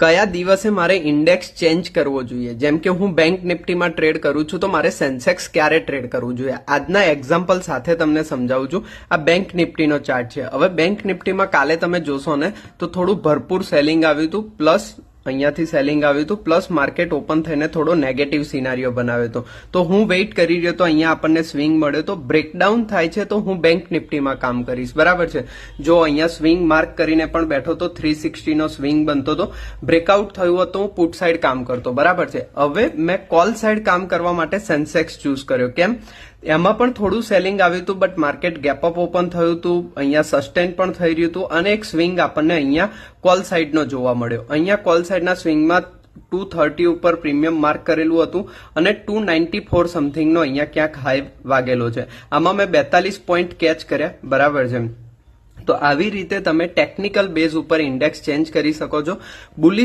કયા દિવસે મારે ઇન્ડેક્સ ચેન્જ કરવો જોઈએ? જેમ કે હું બેંક નિફ્ટીમાં ટ્રેડ કરું છું તો મારે સેન્સેક્સ ક્યારે ટ્રેડ કરવું જોઈએ? આજના એક્ઝામ્પલ સાથે તમને સમજાવું છું. આ બેંક નિફ્ટીનો ચાર્ટ છે. હવે બેંક નિફ્ટીમાં કાલે તમે જોશો ને તો થોડું ભરપૂર સેલિંગ આવ્યું હતું, પ્લસ અહીંયાથી સેલિંગ આવ્યું હતું, પ્લસ માર્કેટ ઓપન થઈને થોડો નેગેટિવ સિનારીઓ બનાવ્યો હતો. તો હું વેઇટ કરી રહ્યો તો અહીંયા આપણને સ્વિંગ મળ્યો તો બ્રેકડાઉન થાય છે તો હું બેંક નિફ્ટીમાં કામ કરીશ. બરાબર છે. જો અહીંયા સ્વિંગ માર્ક કરીને પણ બેઠો તો 360 નો સ્વિંગ બનતો તો બ્રેકઆઉટ થયું હતું, હું પુટ સાઈડ કામ કરતો. બરાબર છે. હવે મેં કોલ સાઈડ કામ કરવા માટે સેન્સેક્સ ચૂઝ કર્યો. કેમ? એમાં પણ થોડું સેલિંગ આવ્યું હતું, but market gap up open થયું હતું, અહીંયા સસ્ટેન પણ થઈ રહ્યું હતું અને એક સ્વિંગ આપણને અહીંયા કોલ સાઈડનો જોવા મળ્યો. અહીંયા કોલ સાઈડના સ્વિંગમાં 230 ઉપર પ્રીમિયમ માર્ક કરેલું હતું અને 294 સમથિંગનો અહીંયા ક્યાંક હાઈ વાગેલો છે. આમાં મેં 42 પોઈન્ટ કેચ કર્યા. બરાબર છે. તો આવી રીતે તમે ટેકનિકલ બેઝ ઉપર ઇન્ડેક્સ ચેન્જ કરી શકો છો. બુલિશ